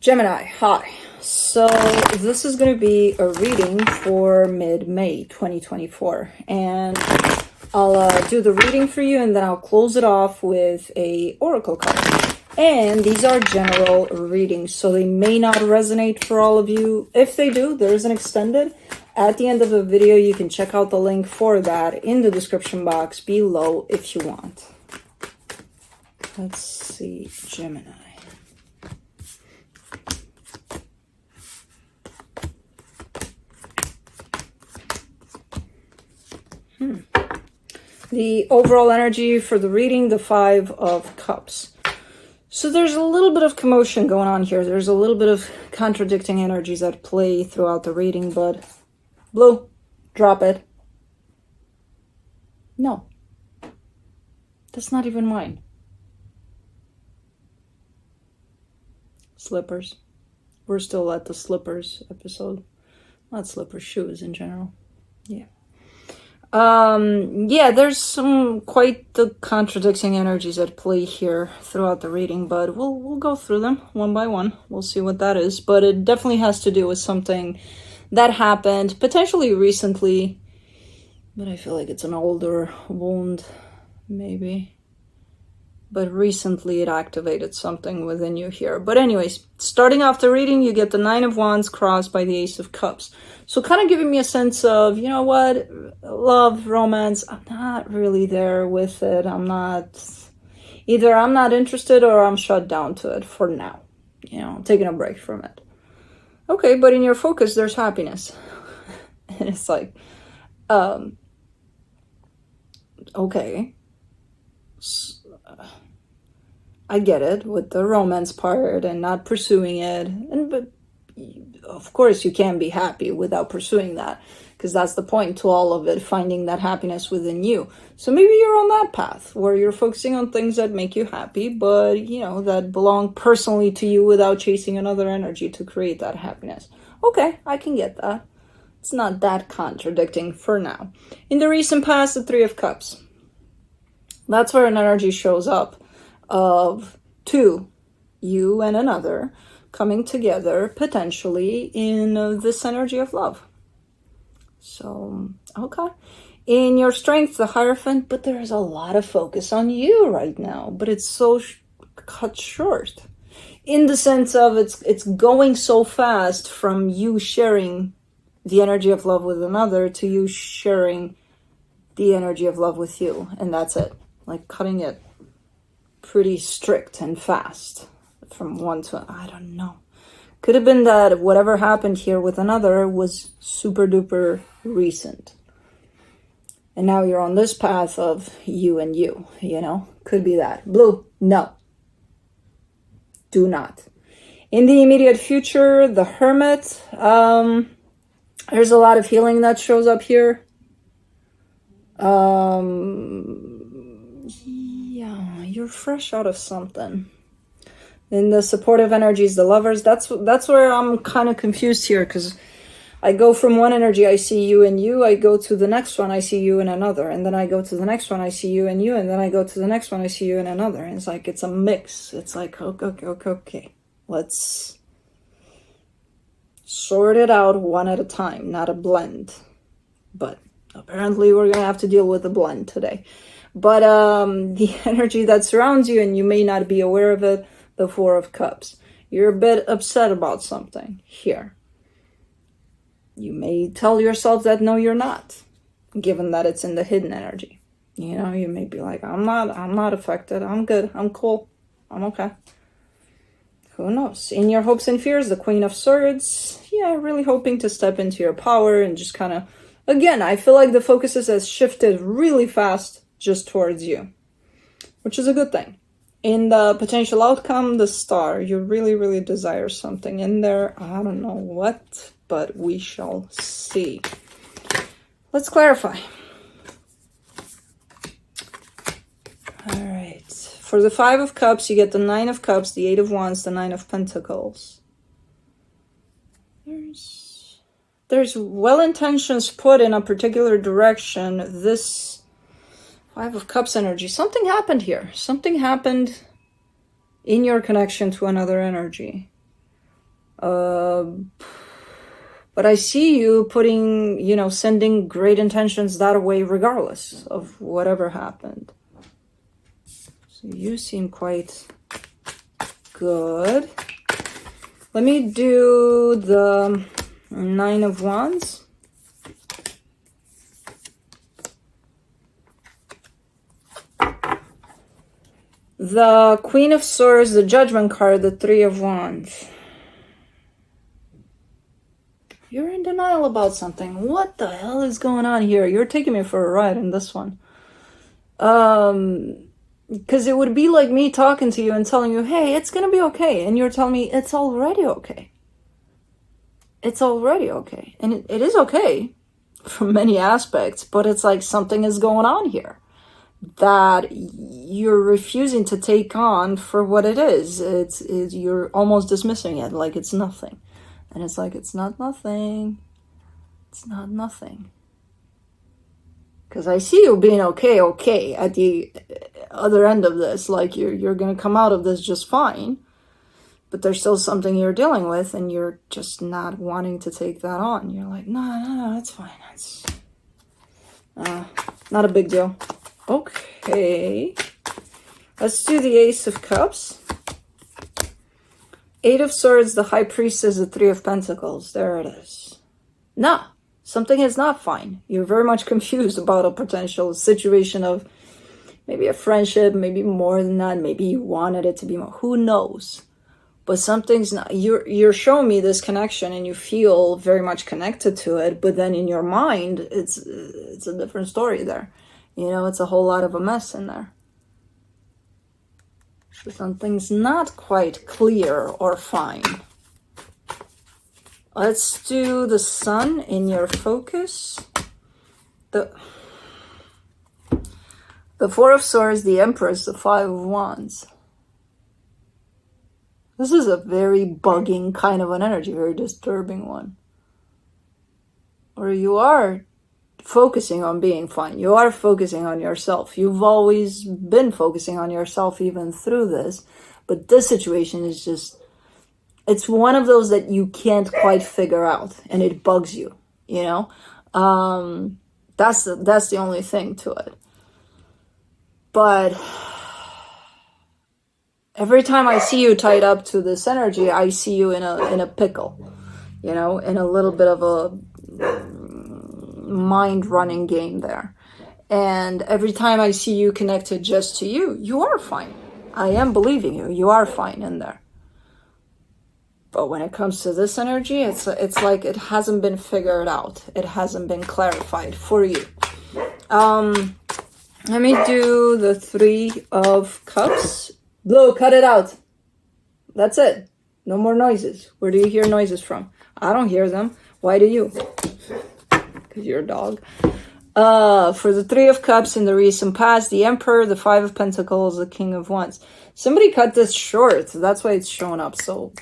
Gemini, hi. So this is going to be a reading for mid-May 2024, and I'll do the reading for you, and then I'll close it off with a oracle card. And these are general readings, so they may not resonate for all of you. If they do, there is an extended. At the end of the video, you can check out the link for that in the description box below if you want. Let's see, Gemini. The overall energy for the reading, the Five of Cups. So there's a little bit of commotion going on here. There's a little bit of contradicting energies at play throughout the reading, but Blue, drop it. No. That's not even mine. Slippers. We're still at the slippers episode. Not slippers, shoes in general. Yeah. Yeah, there's some quite the contradicting energies at play here throughout the reading, but we'll go through them one by one. We'll see what that is, but it definitely has to do with something that happened potentially recently, but I feel like it's an older wound, maybe. But recently it activated something within you here. But anyways, starting off the reading, you get the Nine of Wands crossed by the Ace of Cups. So kind of giving me a sense of, you know what, love, romance, I'm not really there with it. I'm not interested or I'm shut down to it for now. You know, I'm taking a break from it. Okay, but in your focus, there's happiness. And it's like, okay. I get it with the romance part and not pursuing it, but of course you can't be happy without pursuing that, because that's the point to all of it, finding that happiness within you. So maybe you're on that path where you're focusing on things that make you happy, but you know, that belong personally to you without chasing another energy to create that happiness. Okay, I can get that. It's not that contradicting for now. In the recent past, the Three of Cups. That's where an energy shows up of two, you and another, coming together potentially in this energy of love. So, okay. In your strength, the Hierophant, but there's a lot of focus on you right now, but it's so cut short. In the sense of it's going so fast from you sharing the energy of love with another to you sharing the energy of love with you, and that's it. Like cutting it pretty strict and fast from one to, I don't know. Could have been that whatever happened here with another was super duper recent. And now you're on this path of you and you know? Could be that. Blue, no. Do not. In the immediate future, the Hermit. There's a lot of healing that shows up here. Yeah, you're fresh out of something. In the supportive energies, the Lovers, that's where I'm kind of confused here, because I go from one energy, I see you and you, I go to the next one, I see you and another, and then I go to the next one, I see you and you, and then I go to the next one, I see you and another, and it's like, it's a mix. It's like, okay, let's sort it out one at a time, not a blend. But apparently we're gonna have to deal with a blend today. But the energy that surrounds you, and you may not be aware of it, the Four of Cups. You're a bit upset about something here. You may tell yourself that no, you're not, given that it's in the hidden energy. You know, you may be like, I'm not affected. I'm good. I'm cool. I'm okay. Who knows? In your hopes and fears, the Queen of Swords. Yeah, really hoping to step into your power and just kind of, again, I feel like the focus has shifted really fast just towards you, which is a good thing. In the potential outcome, the Star, you really desire something in there. I don't know what, but we shall see. Let's clarify. All right. For the Five of Cups, you get the Nine of Cups, the Eight of Wands, the Nine of Pentacles. There's well intentions put in a particular direction. This Five of Cups energy. Something happened here. Something happened in your connection to another energy. Uh, but I see you putting, sending great intentions that way regardless of whatever happened. So you seem quite good. Let me do the Nine of Wands. The Queen of Swords, the Judgment card, the Three of Wands. You're in denial about something. What the hell is going on here? You're taking me for a ride in this one. Because it would be like me talking to you and telling you, hey, it's going to be okay. And you're telling me it's already okay. It's already okay. And it is okay from many aspects, but it's like something is going on here that you're refusing to take on for what it is. You're almost dismissing it like it's nothing. And it's like, it's not nothing. It's not nothing. Because I see you being okay at the other end of this. Like you're going to come out of this just fine. But there's still something you're dealing with and you're just not wanting to take that on. You're like, no, it's fine. It's not a big deal. Okay. Let's do the Ace of Cups. Eight of Swords, the High Priestess, the Three of Pentacles. There it is. No, something is not fine. You're very much confused about a potential situation of maybe a friendship, maybe more than that. Maybe you wanted it to be more. Who knows? But something's not. You're showing me this connection and you feel very much connected to it. But then in your mind, it's a different story there. It's a whole lot of a mess in there. So something's not quite clear or fine. Let's do the Sun in your focus. The Four of Swords, the Empress, the Five of Wands. This is a very bugging kind of an energy, very disturbing one. Or you are focusing on being fine. You are focusing on yourself. You've always been focusing on yourself even through this. But this situation is just, it's one of those that you can't quite figure out. And it bugs you, That's the only thing to it. But every time I see you tied up to this energy, I see you in a pickle, in a little bit of a mind running game there. And every time I see you connected just to you, you are fine. I am believing you. You are fine in there. But when it comes to this energy, it's like it hasn't been figured out. It hasn't been clarified for you. Let me do the Three of Cups. Blue, cut it out. That's it. No more noises. Where do you hear noises from? I don't hear them. Why do you? Because you're a dog. For the Three of Cups in the recent past, the Emperor, the Five of Pentacles, the King of Wands. Somebody cut this short. That's why it's showing up. So,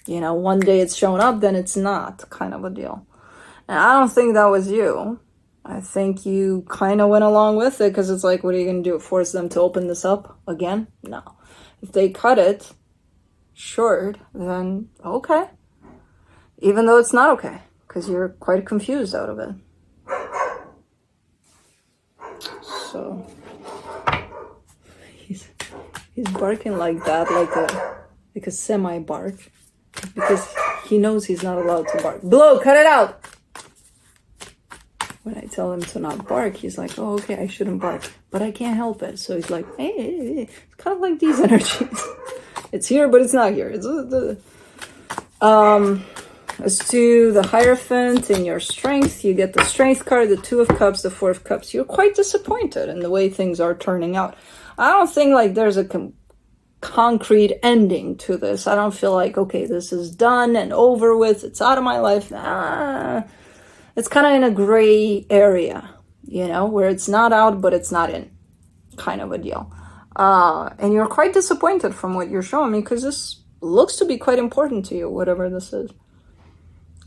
one day it's showing up, then it's not, kind of a deal. And I don't think that was you. I think you kind of went along with it because it's like, what are you going to do? Force them to open this up again? No. If they cut it short, then okay. Even though it's not okay, because you're quite confused out of it. So he's barking like that, like a semi bark, because he knows he's not allowed to bark. Blow, cut it out. When I tell him to not bark, he's like, oh, okay, I shouldn't bark, but I can't help it. So he's like, hey. It's kind of like these energies. It's here, but it's not here. Let's do the Hierophant in your strength. You get the Strength card, the Two of Cups, the Four of Cups. You're quite disappointed in the way things are turning out. I don't think like there's a concrete ending to this. I don't feel like, okay, this is done and over with. It's out of my life. It's kind of in a gray area, where it's not out, but it's not in, kind of a deal. And you're quite disappointed from what you're showing me because this looks to be quite important to you, whatever this is.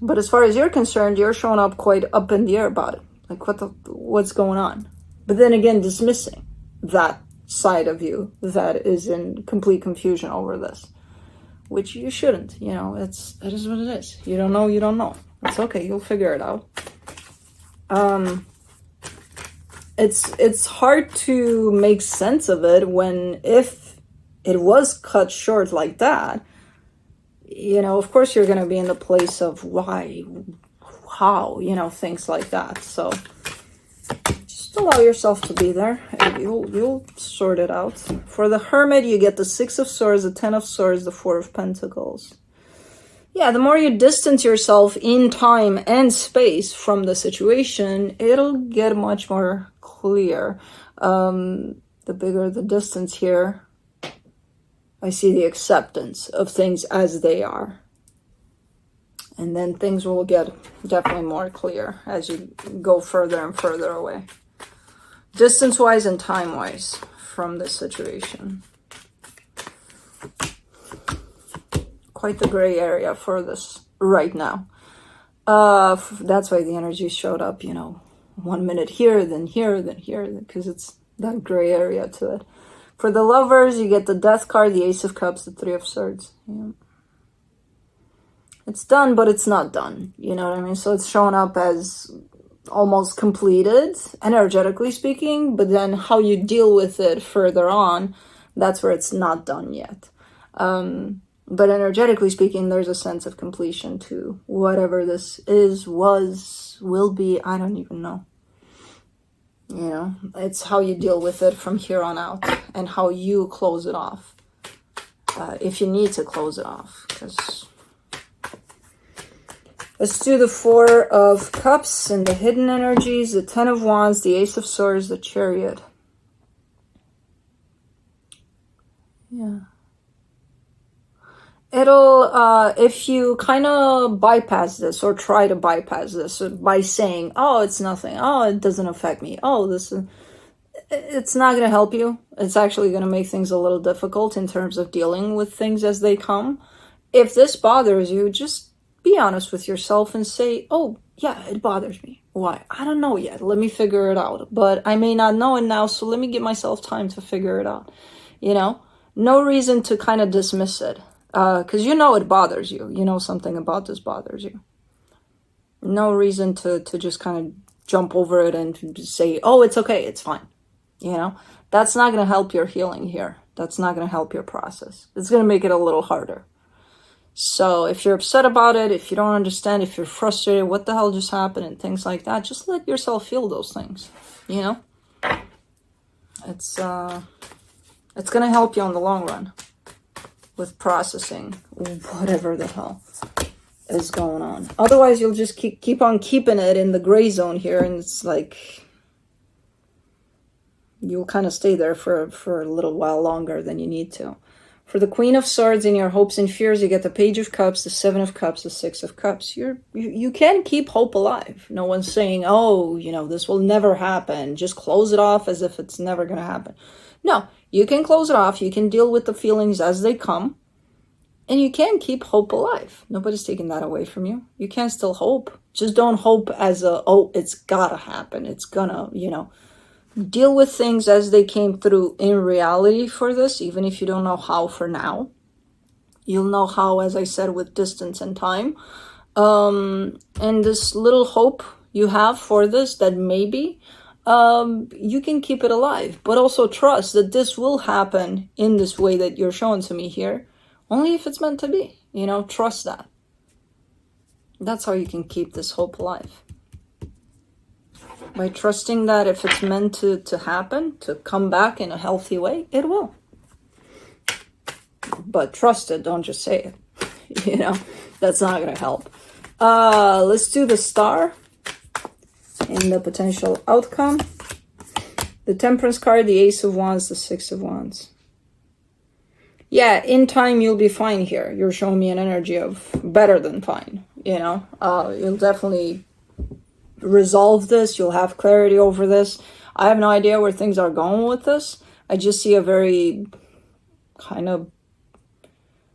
But as far as you're concerned, you're showing up quite up in the air about it. Like, what's going on? But then again, dismissing that side of you that is in complete confusion over this. which you shouldn't. You know, it is what it is. You don't know, you don't know. It's okay, you'll figure it out. It's hard to make sense of it when, if it was cut short like that, you know, of course you're going to be in the place of why, how, you know, things like that. So just allow yourself to be there. You'll sort it out. For the Hermit, you get the 6 of Swords, the 10 of Swords, the 4 of Pentacles. Yeah, the more you distance yourself in time and space from the situation, it'll get much more clear. The bigger the distance here, I see the acceptance of things as they are. And then things will get definitely more clear as you go further and further away. Distance-wise and time-wise from this situation. Quite the gray area for this right now. That's why the energy showed up, you know, 1 minute here, then here, then here, because it's that gray area to it. For the Lovers, you get the Death card, the Ace of Cups, the 3 of Swords. Yeah. It's done, but it's not done. You know what I mean? So it's showing up as almost completed, energetically speaking, but then how you deal with it further on, that's where it's not done yet. But energetically speaking, there's a sense of completion to whatever this is, was, will be, I don't even know. You know, it's how you deal with it from here on out and how you close it off. If you need to close it off, because... Let's do the 4 of Cups and the hidden energies, the 10 of Wands, the Ace of Swords, the Chariot. Yeah. It'll, if you kind of bypass this or try to bypass this by saying, oh, it's nothing. Oh, it doesn't affect me. Oh, this is... It's not going to help you. It's actually going to make things a little difficult in terms of dealing with things as they come. If this bothers you, just be honest with yourself and say, oh, yeah, it bothers me. Why? I don't know yet. Let me figure it out. But I may not know it now, so let me give myself time to figure it out. You know? No reason to kind of dismiss it. Because you know it bothers you. You know something about this bothers you. No reason to just kind of jump over it and say, oh, it's okay, it's fine. You know? That's not going to help your healing here. That's not going to help your process. It's going to make it a little harder. So if you're upset about it, if you don't understand, if you're frustrated, what the hell just happened and things like that, just let yourself feel those things, you know? It's going to help you on the long run with processing whatever the hell is going on. Otherwise, you'll just keep on keeping it in the gray zone here, and it's like you'll kind of stay there for a little while longer than you need to. For the Queen of Swords, in your hopes and fears, you get the Page of Cups, the 7 of Cups, the 6 of Cups. You can keep hope alive. No one's saying, oh, you know, this will never happen. Just close it off as if it's never going to happen. No, you can close it off. You can deal with the feelings as they come. And you can keep hope alive. Nobody's taking that away from you. You can still hope. Just don't hope as a, oh, it's gotta happen. It's gonna, you know. Deal with things as they came through in reality for this, even if you don't know how for now. You'll know how, as I said, with distance and time. And this little hope you have for this, that maybe you can keep it alive. But also trust that this will happen in this way that you're showing to me here, only if it's meant to be. You know, trust that. That's how you can keep this hope alive. By trusting that if it's meant to happen, to come back in a healthy way, it will. But trust it, don't just say it. You know, that's not going to help. Let's do the Star in the potential outcome. The Temperance card, the Ace of Wands, the 6 of Wands. Yeah, in time you'll be fine here. You're showing me an energy of better than fine, you know. You'll definitely resolve this. You'll have clarity over this. I have no idea where things are going with this. I just see a very kind of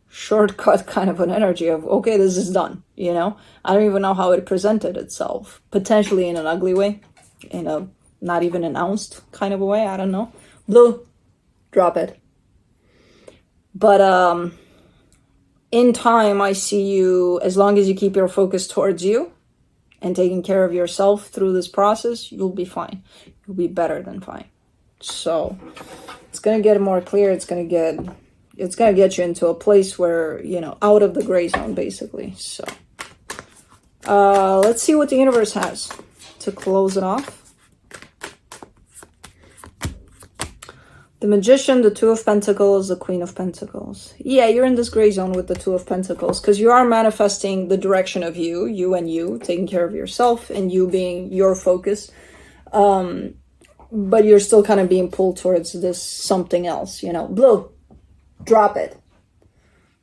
shortcut kind of an energy of, okay, this is done, you know. I don't even know how it presented itself. Potentially in an ugly way, in a not even announced kind of a way. I don't know. Blue, drop it. But in time, I see you, as long as you keep your focus towards you and taking care of yourself through this process, you'll be fine. You'll be better than fine. So it's going to get more clear. It's going to get you into a place where, out of the gray zone, basically. So let's see what the universe has to close it off. The Magician, the Two of Pentacles, the Queen of Pentacles. Yeah, you're in this gray zone with the Two of Pentacles because you are manifesting the direction of you and you, taking care of yourself and you being your focus. But you're still kind of being pulled towards this something else, Blue, drop it.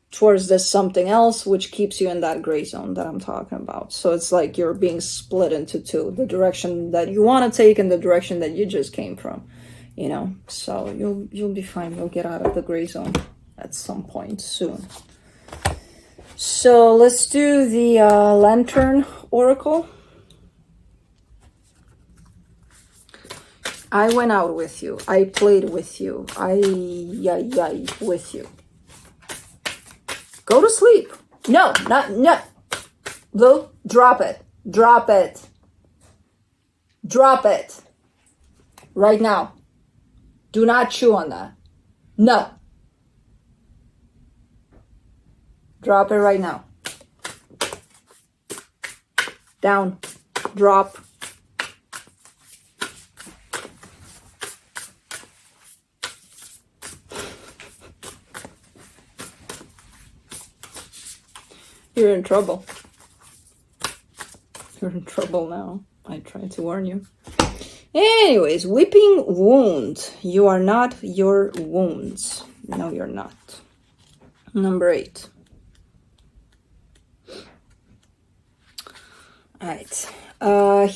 Towards this something else, which keeps you in that gray zone that I'm talking about. So it's like you're being split into two. The direction that you want to take and the direction that you just came from. So you'll be fine. You'll get out of the gray zone at some point soon. So let's do the Lantern Oracle. I went out with you. I played with you. With you. Go to sleep. No. Blue, drop it. Drop it. Drop it. Right now. Do not chew on that. No. Drop it right now. Down. Drop. You're in trouble. You're in trouble now. I tried to warn you. Anyways, Weeping Wound. You are not your wounds. No, you're not. Number 8. Alright.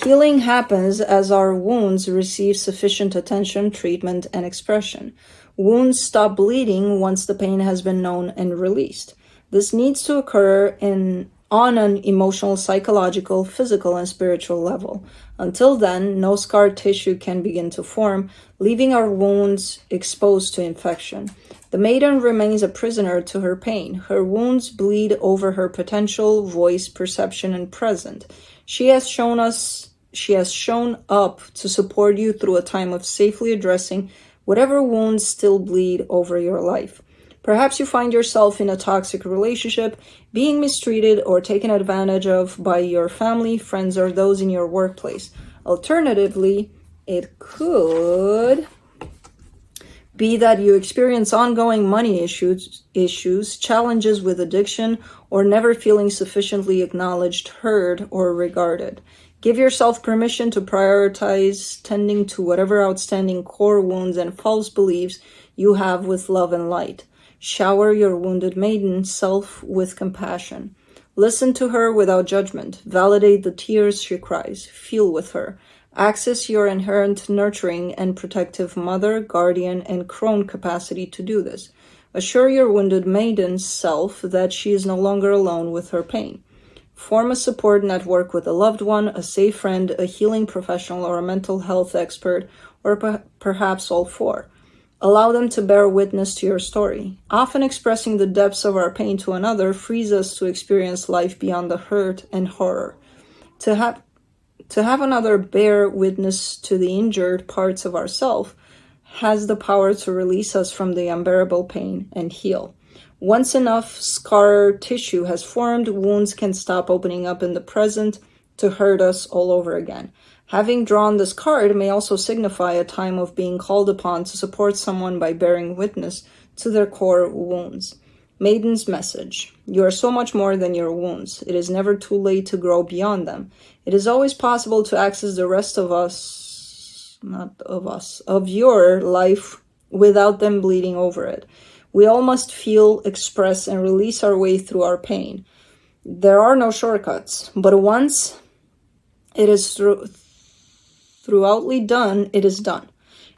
Healing happens as our wounds receive sufficient attention, treatment, and expression. Wounds stop bleeding once the pain has been known and released. This needs to occur on an emotional, psychological, physical, and spiritual level. Until then, no scar tissue can begin to form, leaving our wounds exposed to infection. The maiden remains a prisoner to her pain. Her wounds bleed over her potential, voice, perception, and present. She has shown up to support you through a time of safely addressing whatever wounds still bleed over your life. Perhaps you find yourself in a toxic relationship, being mistreated or taken advantage of by your family, friends, or those in your workplace. Alternatively, it could be that you experience ongoing money issues, challenges with addiction, or never feeling sufficiently acknowledged, heard, or regarded. Give yourself permission to prioritize tending to whatever outstanding core wounds and false beliefs you have with love and light. Shower your wounded maiden self with compassion. Listen to her without judgment. Validate the tears she cries. Feel with her. Access your inherent nurturing and protective mother, guardian, and crone capacity to do this. Assure your wounded maiden self that she is no longer alone with her pain. Form a support network with a loved one, a safe friend, a healing professional, or a mental health expert, or perhaps all four. Allow them to bear witness to your story. Often expressing the depths of our pain to another frees us to experience life beyond the hurt and horror. To have another bear witness to the injured parts of ourselves has the power to release us from the unbearable pain and heal. Once enough scar tissue has formed, wounds can stop opening up in the present to hurt us all over again. Having drawn this card may also signify a time of being called upon to support someone by bearing witness to their core wounds. Maiden's message. You are so much more than your wounds. It is never too late to grow beyond them. It is always possible to access the rest of your life without them bleeding over it. We all must feel, express, and release our way through our pain. There are no shortcuts, but once it is throughoutly done, it is done.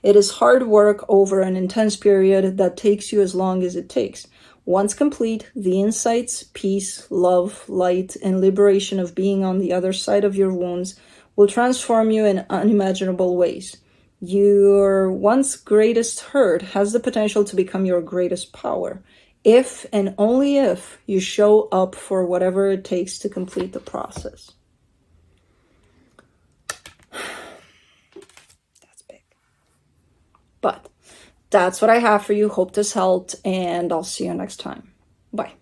It is hard work over an intense period that takes you as long as it takes. Once complete, the insights, peace, love, light, and liberation of being on the other side of your wounds will transform you in unimaginable ways. Your once greatest hurt has the potential to become your greatest power. if and only if you show up for whatever it takes to complete the process. That's big. But that's what I have for you. Hope this helped, and I'll see you next time. Bye.